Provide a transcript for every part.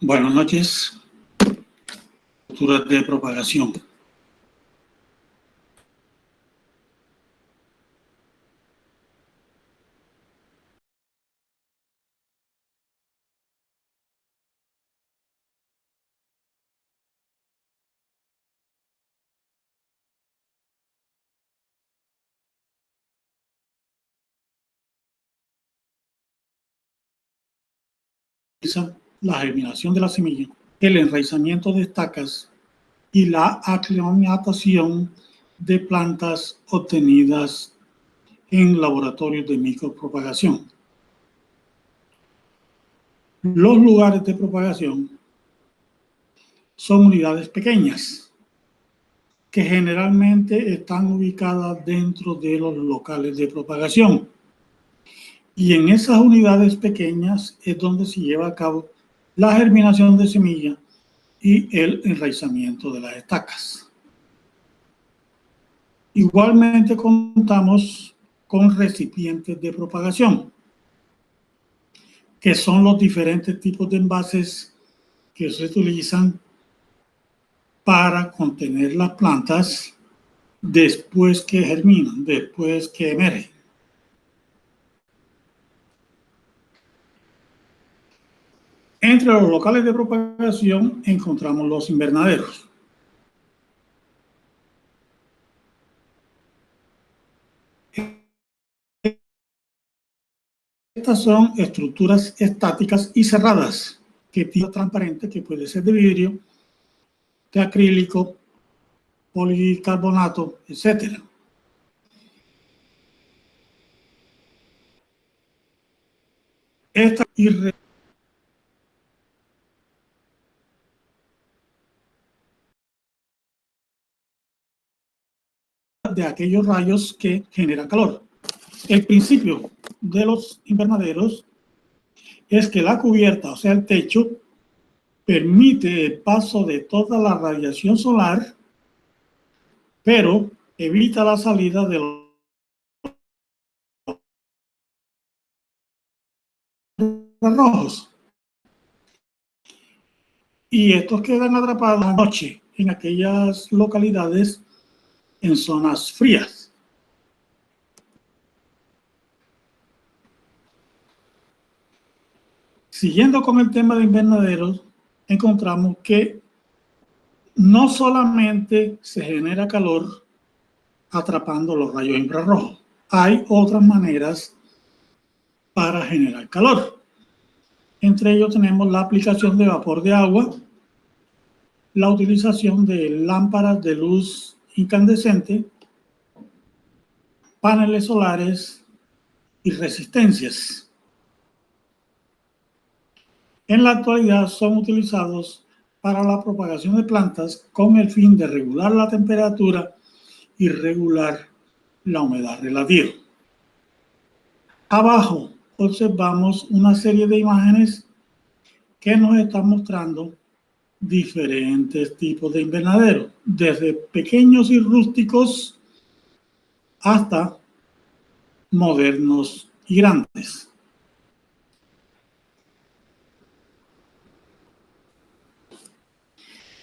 Buenas noches. Estructuras de propagación. La germinación de la semilla, el enraizamiento de estacas y la aclimatación de plantas obtenidas en laboratorios de micropropagación. Los lugares de propagación son unidades pequeñas que generalmente están ubicadas dentro de los locales de propagación. Y en esas unidades pequeñas es donde se lleva a cabo la germinación de semilla y el enraizamiento de las estacas. Igualmente contamos con recipientes de propagación, que son los diferentes tipos de envases que se utilizan para contener las plantas después que germinan, después que emergen. Entre los locales de propagación encontramos los invernaderos. Estas son estructuras estáticas y cerradas, que tienen transparente, que puede ser de vidrio, de acrílico, policarbonato, etc. Esta de aquellos rayos que generan calor. El principio de los invernaderos es que la cubierta, o sea, el techo, permite el paso de toda la radiación solar, pero evita la salida de los rojos. Y estos quedan atrapados la noche en aquellas localidades en zonas frías. Siguiendo con el tema de invernaderos, encontramos que no solamente se genera calor atrapando los rayos infrarrojos, hay otras maneras para generar calor. Entre ellos tenemos la aplicación de vapor de agua, la utilización de lámparas de luz incandescente, paneles solares y resistencias. En la actualidad son utilizados para la propagación de plantas con el fin de regular la temperatura y regular la humedad relativa. Abajo observamos una serie de imágenes que nos están mostrando diferentes tipos de invernaderos, desde pequeños y rústicos hasta modernos y grandes.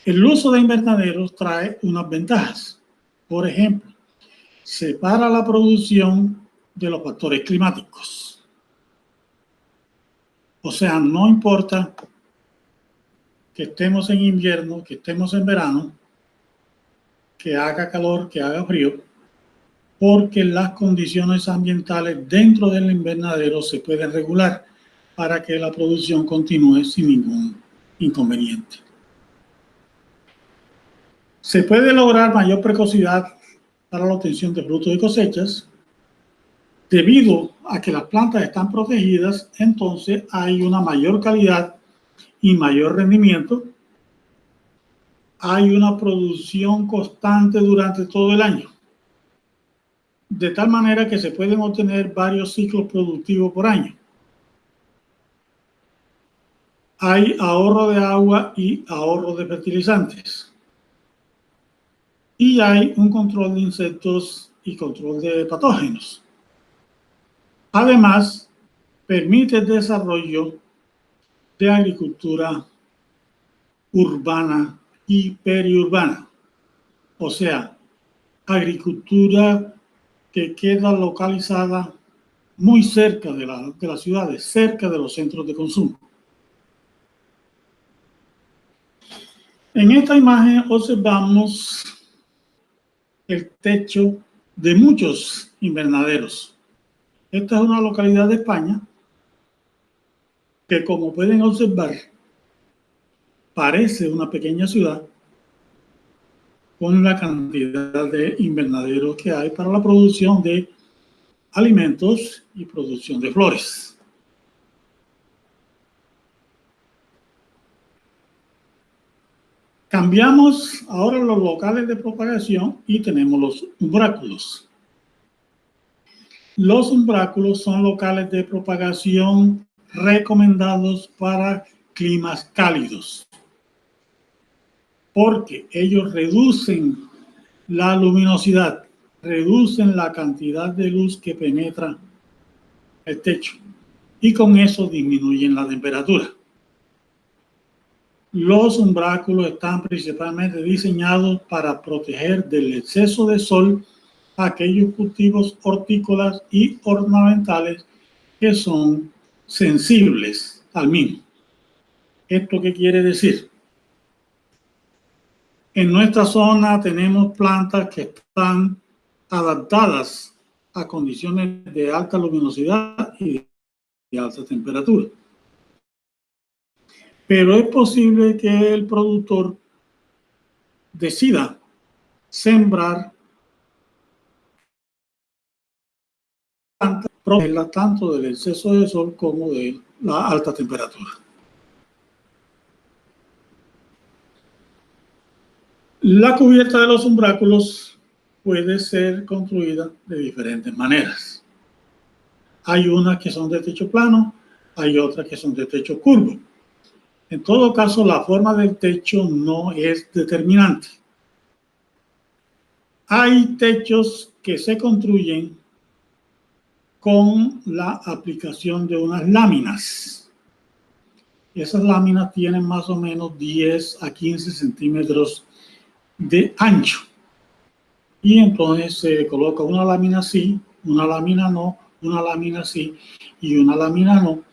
El uso de invernaderos trae unas ventajas. Por ejemplo, separa la producción de los factores climáticos. O sea, no importa que estemos en invierno, que estemos en verano, que haga calor, que haga frío, porque las condiciones ambientales dentro del invernadero se pueden regular para que la producción continúe sin ningún inconveniente. Se puede lograr mayor precocidad para la obtención de frutos y cosechas. Debido a que las plantas están protegidas, entonces hay una mayor calidad y mayor rendimiento. Hay una producción constante durante todo el año, de tal manera que se pueden obtener varios ciclos productivos por año. Hay ahorro de agua y ahorro de fertilizantes. Y hay un control de insectos y control de patógenos. Además, permite el desarrollo de agricultura urbana y periurbana. O sea, agricultura que queda localizada muy cerca de las ciudades, cerca de los centros de consumo. En esta imagen observamos el techo de muchos invernaderos. Esta es una localidad de España que, como pueden observar, parece una pequeña ciudad con la cantidad de invernaderos que hay para la producción de alimentos y producción de flores. Cambiamos ahora los locales de propagación y tenemos los umbráculos. Los umbráculos son locales de propagación recomendados para climas cálidos, porque ellos reducen la luminosidad, reducen la cantidad de luz que penetra el techo y con eso disminuyen la temperatura. Los umbráculos están principalmente diseñados para proteger del exceso de sol a aquellos cultivos hortícolas y ornamentales que son sensibles al mismo. ¿Esto qué quiere decir? En nuestra zona tenemos plantas que están adaptadas a condiciones de alta luminosidad y de alta temperatura. Pero es posible que el productor decida sembrar plantas, protegerlas tanto del exceso de sol como de la alta temperatura. La cubierta de los umbráculos puede ser construida de diferentes maneras. Hay unas que son de techo plano, hay otras que son de techo curvo. En todo caso, la forma del techo no es determinante. Hay techos que se construyen con la aplicación de unas láminas. Esas láminas tienen más o menos 10 a 15 centímetros de ancho. Y entonces se coloca una lámina sí, una lámina no, una lámina sí y una lámina no.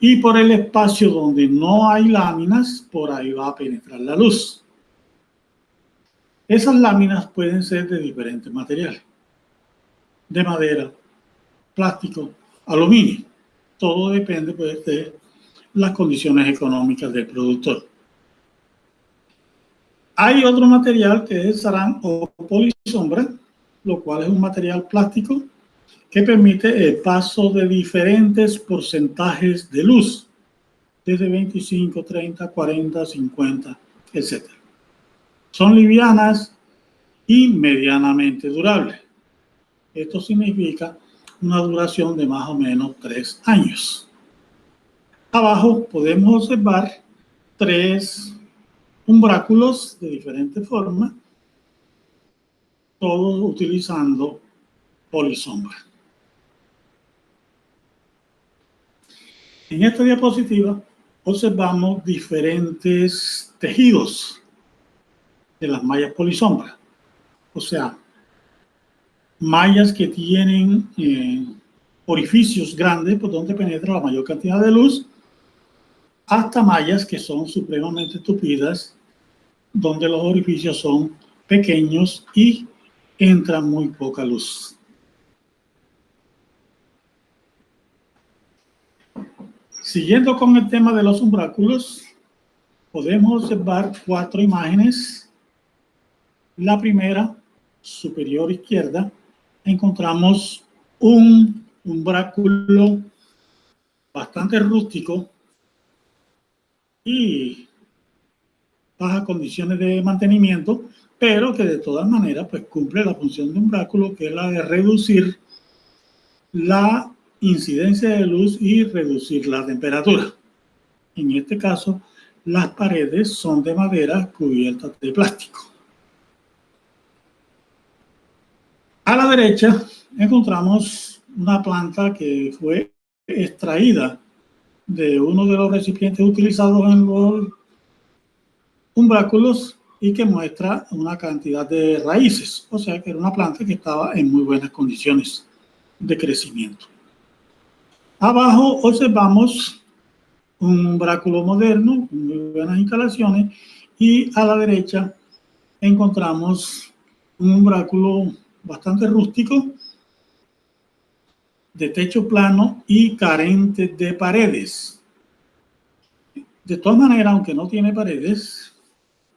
Y por el espacio donde no hay láminas, por ahí va a penetrar la luz. Esas láminas pueden ser de diferentes materiales, de madera, plástico, aluminio. Todo depende pues, de las condiciones económicas del productor. Hay otro material que es sarán o polisombra, lo cual es un material plástico que permite el paso de diferentes porcentajes de luz, desde 25, 30, 40, 50, etc. Son livianas y medianamente durables. Esto significa una duración de más o menos 3 años. Abajo podemos observar 3 umbráculos de diferentes formas, todos utilizando polisombra. En esta diapositiva observamos diferentes tejidos de las mallas polisombra, o sea, mallas que tienen orificios grandes por donde penetra la mayor cantidad de luz, hasta mallas que son supremamente tupidas, donde los orificios son pequeños y entra muy poca luz. Siguiendo con el tema de los umbráculos, podemos observar 4 imágenes. La primera, superior izquierda, encontramos un umbráculo bastante rústico y bajas condiciones de mantenimiento, pero que de todas maneras pues, cumple la función de umbráculo, que es la de reducir la incidencia de luz y reducir la temperatura. En este caso, las paredes son de madera cubiertas de plástico. A la derecha encontramos una planta que fue extraída de uno de los recipientes utilizados en los umbráculos y que muestra una cantidad de raíces, o sea que era una planta que estaba en muy buenas condiciones de crecimiento. Abajo observamos un umbráculo moderno, con muy buenas instalaciones, y a la derecha encontramos un umbráculo bastante rústico, de techo plano y carente de paredes. De todas maneras, aunque no tiene paredes,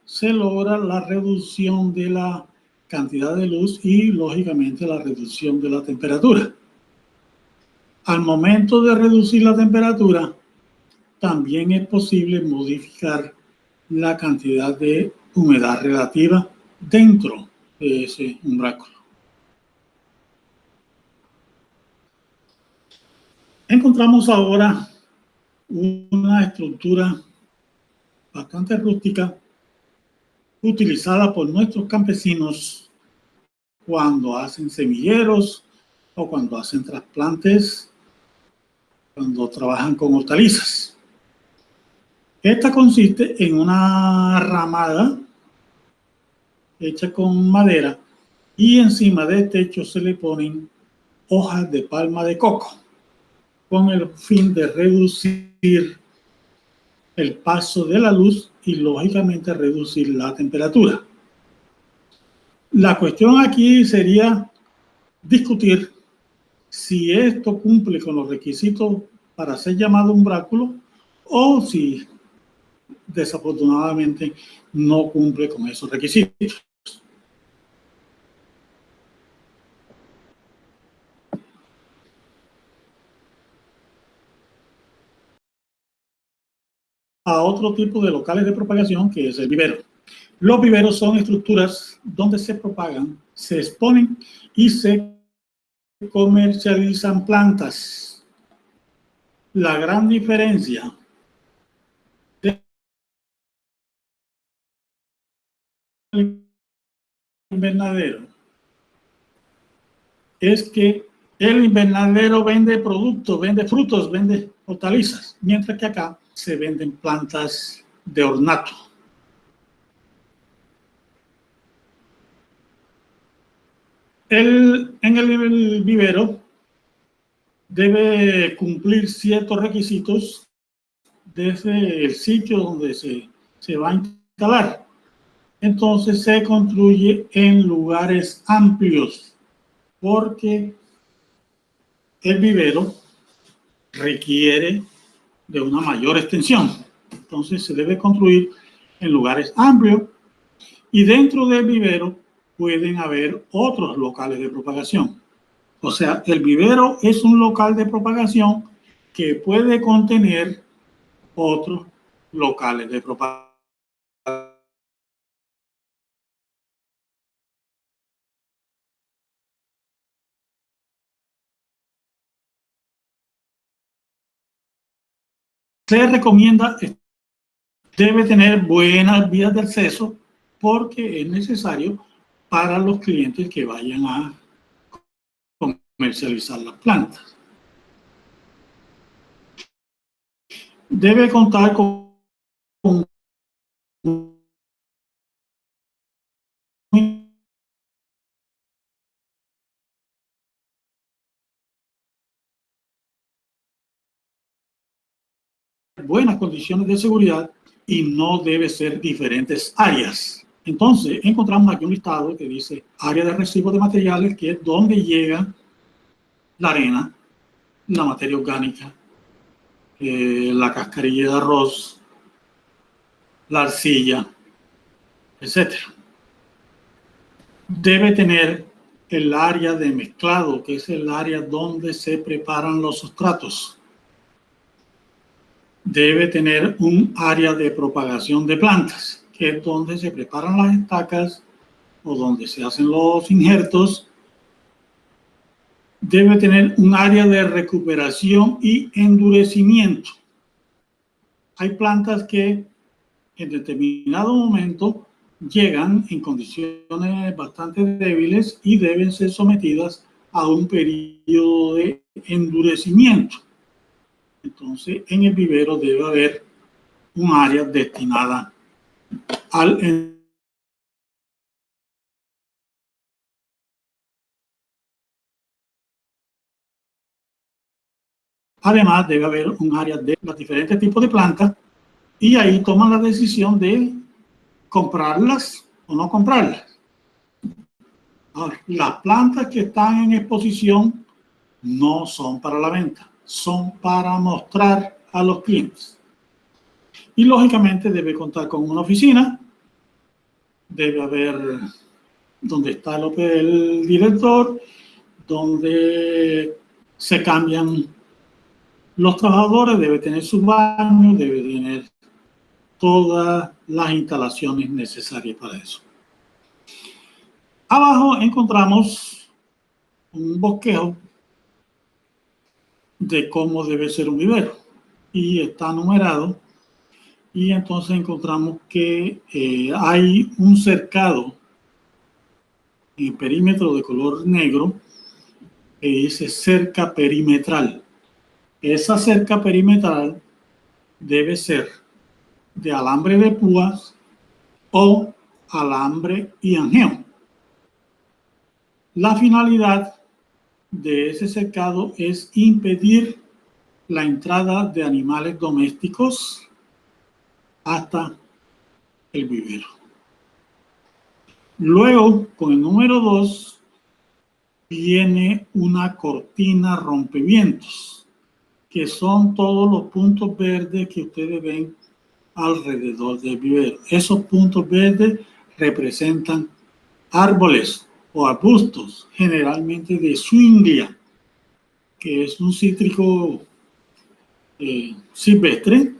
se logra la reducción de la cantidad de luz y, lógicamente, la reducción de la temperatura. Al momento de reducir la temperatura, también es posible modificar la cantidad de humedad relativa dentro de ese umbráculo. Encontramos ahora una estructura bastante rústica utilizada por nuestros campesinos cuando hacen semilleros o cuando hacen trasplantes, cuando trabajan con hortalizas. Esta consiste en una ramada hecha con madera y encima del techo se le ponen hojas de palma de coco con el fin de reducir el paso de la luz y, lógicamente, reducir la temperatura. La cuestión aquí sería discutir si esto cumple con los requisitos para ser llamado umbráculo o si desafortunadamente no cumple con esos requisitos. A otro tipo de locales de propagación, que es el vivero. Los viveros son estructuras donde se propagan, se exponen y se comercializan plantas. La gran diferencia del invernadero es que el invernadero vende productos, vende frutos, vende hortalizas, mientras que acá se venden plantas de ornato. En el vivero debe cumplir ciertos requisitos desde el sitio donde se va a instalar. Entonces se construye en lugares amplios porque el vivero requiere de una mayor extensión. Entonces se debe construir en lugares amplios y dentro del vivero pueden haber otros locales de propagación. O sea, el vivero es un local de propagación que puede contener otros locales de propagación. Se recomienda, debe tener buenas vías de acceso porque es necesario para los clientes que vayan a comercializar las plantas. Debe contar con buenas condiciones de seguridad y no debe ser diferentes áreas. Entonces, encontramos aquí un listado que dice área de residuos de materiales, que es donde llega la arena, la materia orgánica, la cascarilla de arroz, la arcilla, etc. Debe tener el área de mezclado, que es el área donde se preparan los sustratos. Debe tener un área de propagación de plantas, que es donde se preparan las estacas o donde se hacen los injertos. Debe tener un área de recuperación y endurecimiento. Hay plantas que en determinado momento llegan en condiciones bastante débiles y deben ser sometidas a un periodo de endurecimiento. Entonces, en el vivero debe haber un área destinada Además, debe haber un área de los diferentes tipos de plantas y ahí toman la decisión de comprarlas o no comprarlas. Ahora, las plantas que están en exposición no son para la venta, son para mostrar a los clientes. Y lógicamente debe contar con una oficina, debe haber donde está el director, donde se cambian los trabajadores, debe tener su baño, debe tener todas las instalaciones necesarias para eso. Abajo encontramos un bosquejo de cómo debe ser un vivero y está numerado, y entonces encontramos que hay un cercado en perímetro de color negro que dice cerca perimetral. Esa cerca perimetral debe ser de alambre de púas o alambre y anjeo. La finalidad de ese cercado es impedir la entrada de animales domésticos hasta el vivero. Luego, con el número 2, viene una cortina rompevientos, que son todos los puntos verdes que ustedes ven alrededor del vivero. Esos puntos verdes representan árboles o arbustos, generalmente de Swinglia, que es un cítrico silvestre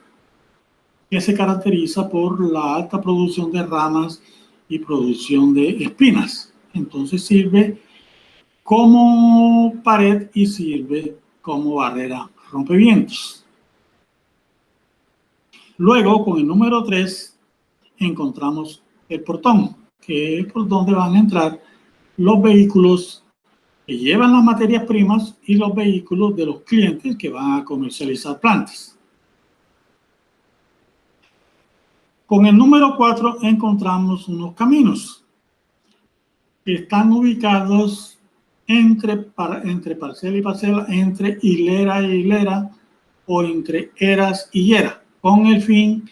que se caracteriza por la alta producción de ramas y producción de espinas. Entonces sirve como pared y sirve como barrera rompevientos. Luego, con el número 3, encontramos el portón, que es por donde van a entrar los vehículos que llevan las materias primas y los vehículos de los clientes que van a comercializar plantas. Con el número 4 encontramos unos caminos que están ubicados entre parcela y parcela, entre hilera y hilera o entre eras y eras, con el fin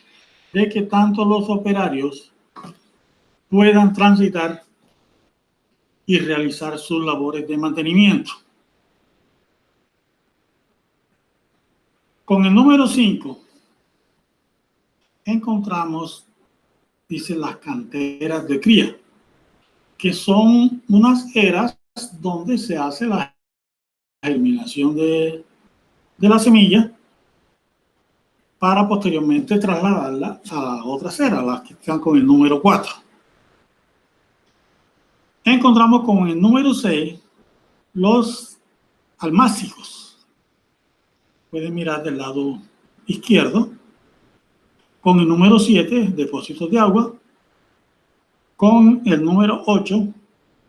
de que tanto los operarios puedan transitar y realizar sus labores de mantenimiento. Con el número 5 encontramos, dice, las canteras de cría, que son unas eras donde se hace la germinación de la semilla para posteriormente trasladarla a otras eras, las que están con el número 4. Encontramos con el número 6 los almácigos. Pueden mirar del lado izquierdo. Con el número 7, depósitos de agua. Con el número 8,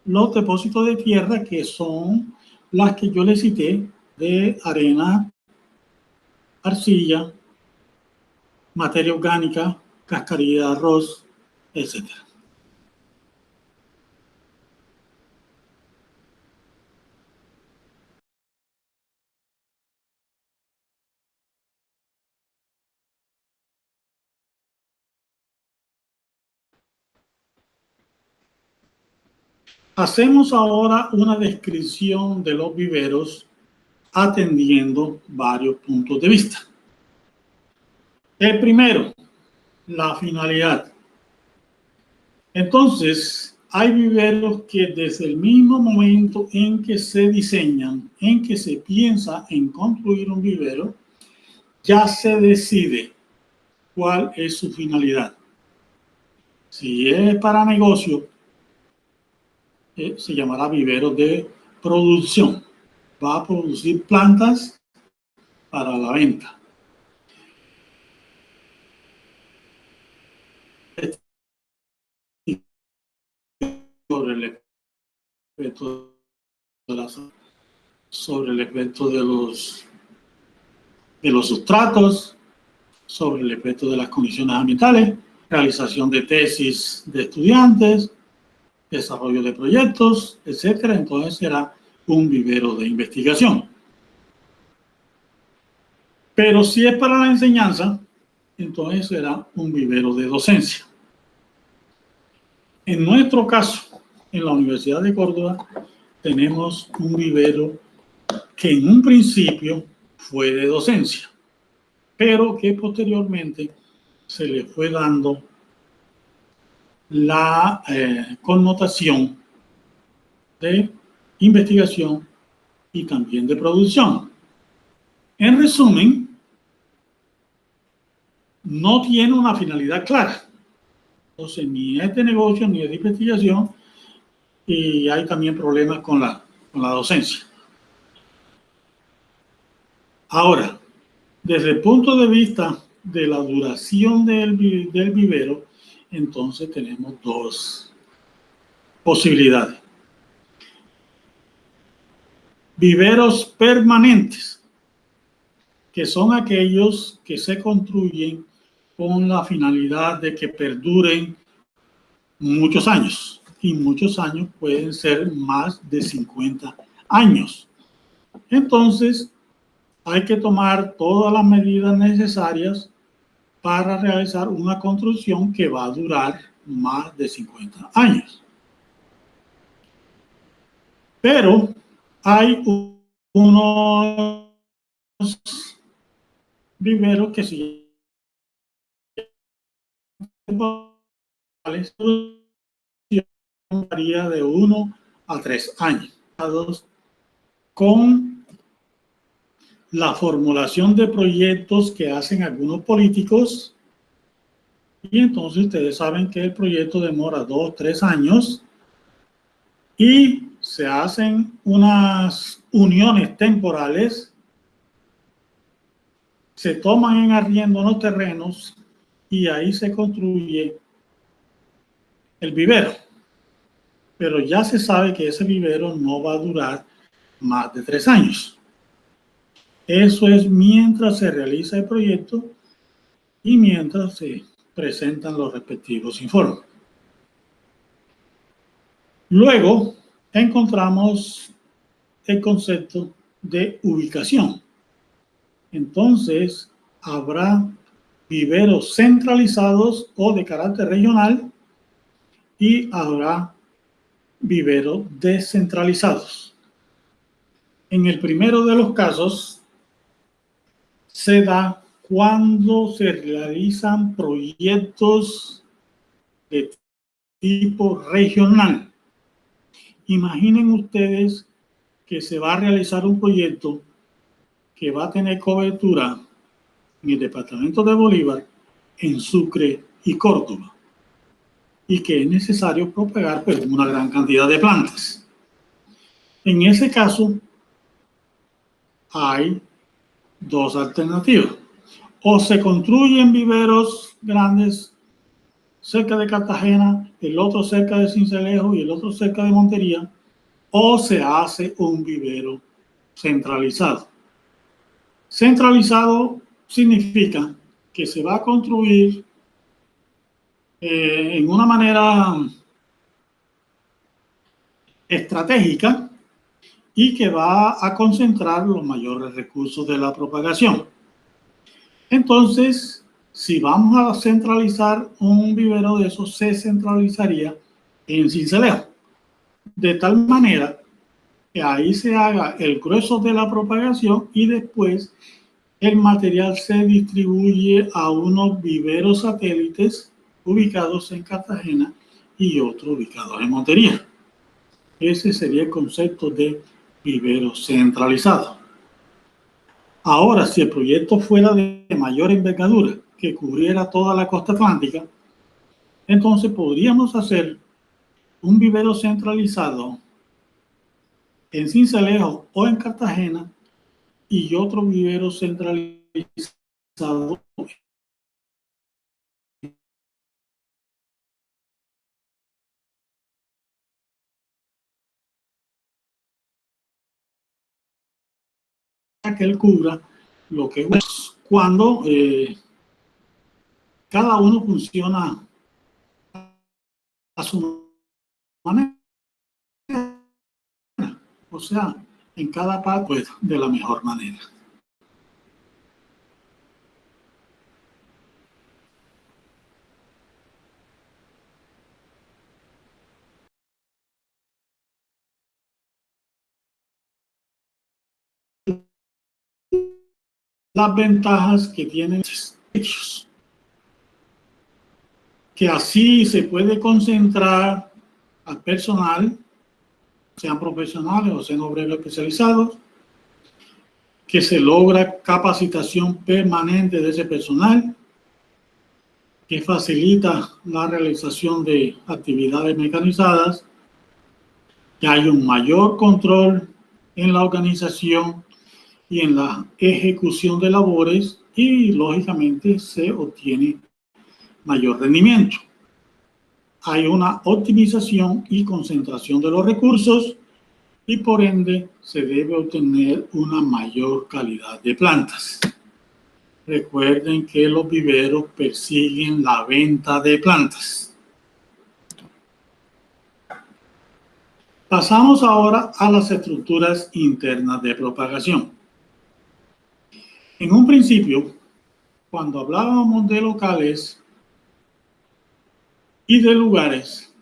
los depósitos de tierra, que son las que yo les cité, de arena, arcilla, materia orgánica, cascarilla de arroz, etc. Hacemos ahora una descripción de los viveros atendiendo varios puntos de vista. El primero, la finalidad. Entonces, hay viveros que desde el mismo momento en que se diseñan, en que se piensa en construir un vivero, ya se decide cuál es su finalidad. Si es para negocio, se llamará vivero de producción. Va a producir plantas para la venta. Sobre el efecto de los sustratos, sobre el efecto de las condiciones ambientales realización de tesis de estudiantes, desarrollo de proyectos, etcétera. Entonces será un vivero de investigación. Pero si es para la enseñanza, entonces será un vivero de docencia. En nuestro caso, en la Universidad de Córdoba, tenemos un vivero que en un principio fue de docencia, pero que posteriormente se le fue dando la connotación de investigación y también de producción. En resumen, no tiene una finalidad clara. Entonces, ni es de negocio ni es de investigación, y hay también problemas con la docencia. Ahora, desde el punto de vista de la duración del vivero, entonces tenemos dos posibilidades. Viveros permanentes, que son aquellos que se construyen con la finalidad de que perduren muchos años, y muchos años pueden ser más de 50 años. Entonces, hay que tomar todas las medidas necesarias para realizar una construcción que va a durar más de 50 años. Pero hay unos viveros que se varía de 1 a 3 años, con la formulación de proyectos que hacen algunos políticos, y entonces ustedes saben que el proyecto demora 2 o 3 años y se hacen unas uniones temporales, se toman en arriendo los terrenos y ahí se construye el vivero. Pero ya se sabe que ese vivero no va a durar más de 3 años. Eso es mientras se realiza el proyecto y mientras se presentan los respectivos informes. Luego encontramos el concepto de ubicación. Entonces, habrá viveros centralizados o de carácter regional y habrá viveros descentralizados. En el primero de los casos, se da cuando se realizan proyectos de tipo regional. Imaginen ustedes que se va a realizar un proyecto que va a tener cobertura en el departamento de Bolívar, en Sucre y Córdoba, y que es necesario propagar pues, una gran cantidad de plantas. En ese caso, hay dos alternativas. O se construyen viveros grandes cerca de Cartagena, el otro cerca de Sincelejo y el otro cerca de Montería, o se hace un vivero centralizado. Centralizado significa que se va a construir en una manera estratégica y que va a concentrar los mayores recursos de la propagación. Entonces, si vamos a centralizar un vivero de esos, se centralizaría en Sincelejo, de tal manera que ahí se haga el grueso de la propagación y después el material se distribuye a unos viveros satélites ubicados en Cartagena y otros ubicados en Montería. Ese sería el concepto de vivero centralizado. Ahora, si el proyecto fuera de mayor envergadura, que cubriera toda la costa atlántica, entonces podríamos hacer un vivero centralizado en Sincelejo o en Cartagena y otro vivero centralizado que él cubra lo que es cuando cada uno funciona a su manera. O sea, en cada parte, pues, de la mejor manera. Las ventajas que tienen ellos, que así se puede concentrar al personal, sean profesionales o sean obreros especializados, que se logra capacitación permanente de ese personal, que facilita la realización de actividades mecanizadas, que hay un mayor control en la organización y en la ejecución de labores y, lógicamente, se obtiene mayor rendimiento. Hay una optimización y concentración de los recursos y, por ende, se debe obtener una mayor calidad de plantas. Recuerden que los viveros persiguen la venta de plantas. Pasamos ahora a las estructuras internas de propagación. En un principio, cuando hablábamos de locales y de lugares,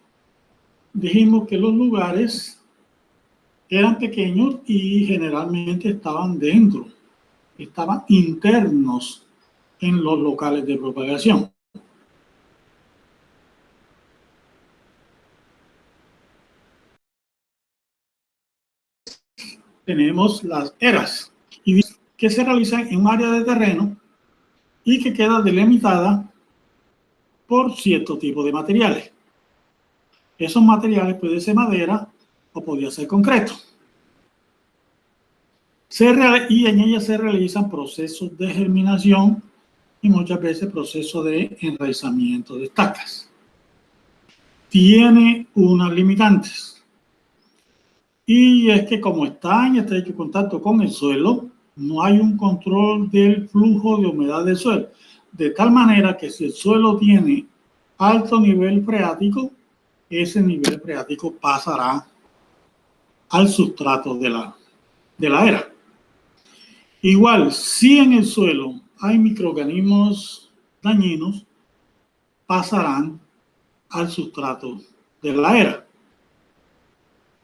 dijimos que los lugares eran pequeños y generalmente estaban dentro, estaban internos en los locales de propagación. Tenemos las eras que se realizan en un área de terreno y que queda delimitada por cierto tipo de materiales. Esos materiales pueden ser madera o podría ser concreto. Y en ellas se realizan procesos de germinación y muchas veces procesos de enraizamiento de estacas. Tiene unas limitantes. Y es que como está en estrecho contacto con el suelo, no hay un control del flujo de humedad del suelo. De tal manera que si el suelo tiene alto nivel freático, ese nivel freático pasará al sustrato de la era. Igual, si en el suelo hay microorganismos dañinos, pasarán al sustrato de la era.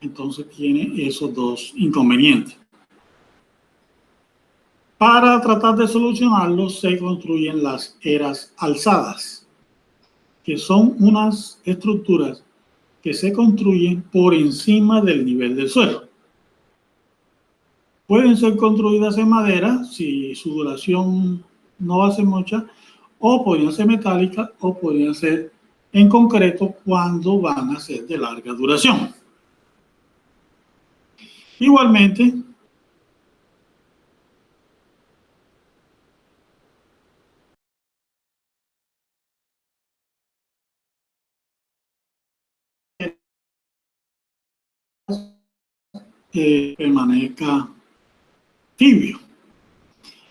Entonces tiene esos dos inconvenientes. Para tratar de solucionarlos, se construyen las eras alzadas, que son unas estructuras que se construyen por encima del nivel del suelo. Pueden ser construidas en madera, si su duración no va a ser mucha, o podrían ser metálicas, o podrían ser en concreto cuando van a ser de larga duración. Igualmente, permanezca tibio.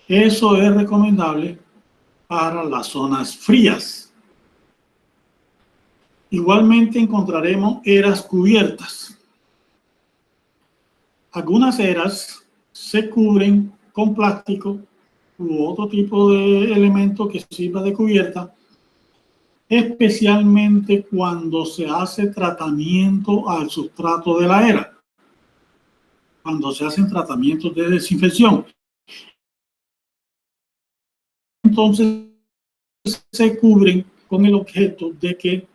Eso es recomendable para las zonas frías. Igualmente encontraremos eras cubiertas. Algunas eras se cubren con plástico u otro tipo de elemento que sirva de cubierta, especialmente cuando se hace tratamiento al sustrato de la era, cuando se hacen tratamientos de desinfección. Entonces se cubren con el objeto de que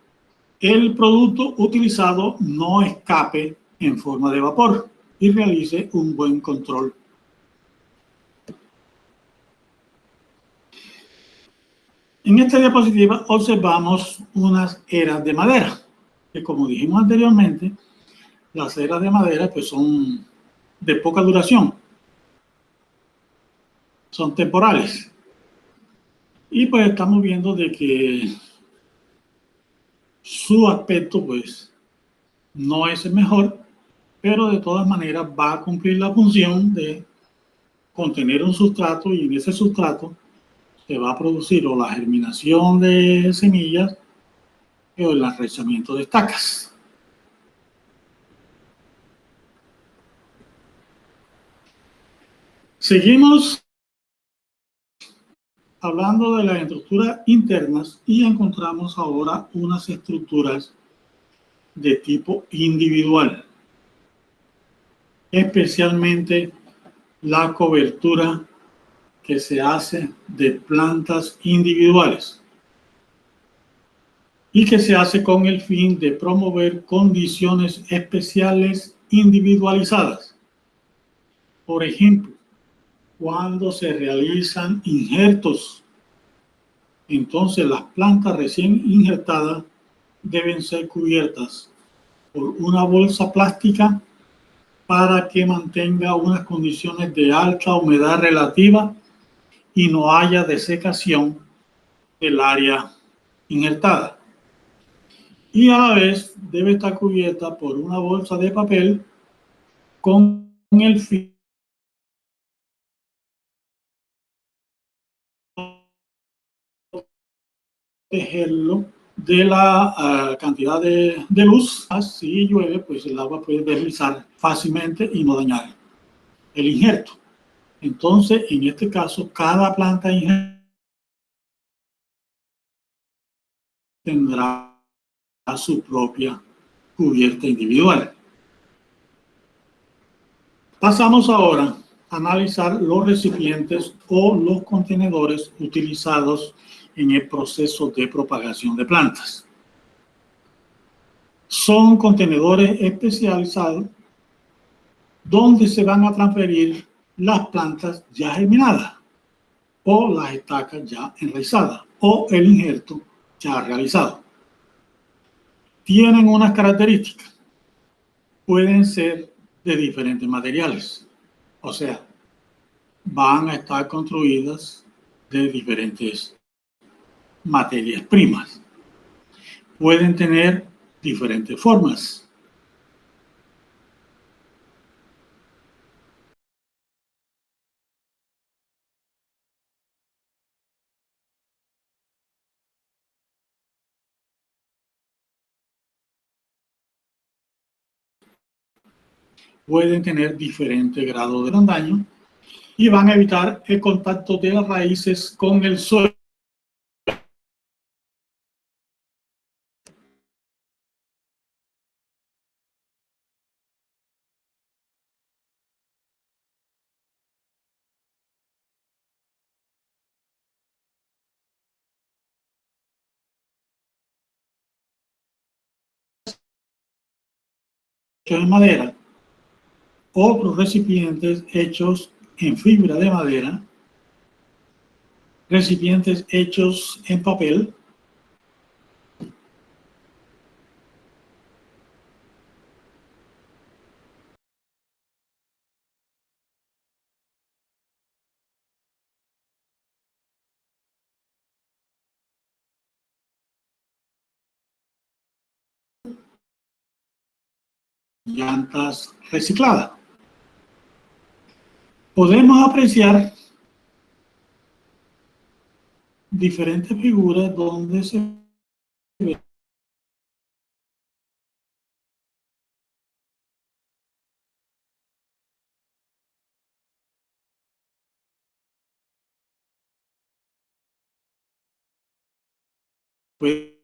el producto utilizado no escape en forma de vapor y realice un buen control. En esta diapositiva observamos unas eras de madera, que como dijimos anteriormente, las eras de madera pues son de poca duración, son temporales. Y pues estamos viendo de que su aspecto pues no es el mejor, pero de todas maneras va a cumplir la función de contener un sustrato y en ese sustrato se va a producir o la germinación de semillas o el arraigamiento de estacas. Seguimos hablando de las estructuras internas y encontramos ahora unas estructuras de tipo individual, especialmente la cobertura que se hace de plantas individuales y que se hace con el fin de promover condiciones especiales individualizadas. Por ejemplo, cuando se realizan injertos, entonces las plantas recién injertadas deben ser cubiertas por una bolsa plástica para que mantenga unas condiciones de alta humedad relativa y no haya desecación del área injertada. Y a la vez debe estar cubierta por una bolsa de papel con el fin de protegerlo de la cantidad de luz. Si llueve, pues el agua puede deslizar fácilmente y no dañar el injerto. Entonces, en este caso, cada planta injerta tendrá su propia cubierta individual. Pasamos ahora a analizar los recipientes o los contenedores utilizados en el proceso de propagación de plantas. Son contenedores especializados donde se van a transferir las plantas ya germinadas o las estacas ya enraizadas o el injerto ya realizado. Tienen unas características. Pueden ser de diferentes materiales, o sea, van a estar construidas de diferentes materias primas. Pueden tener diferentes formas. Pueden tener diferentes grados de daño y van a evitar el contacto de las raíces con el suelo. En madera, otros recipientes hechos en fibra de madera, recipientes hechos en papel, llantas recicladas. Podemos apreciar diferentes figuras donde se ve pues,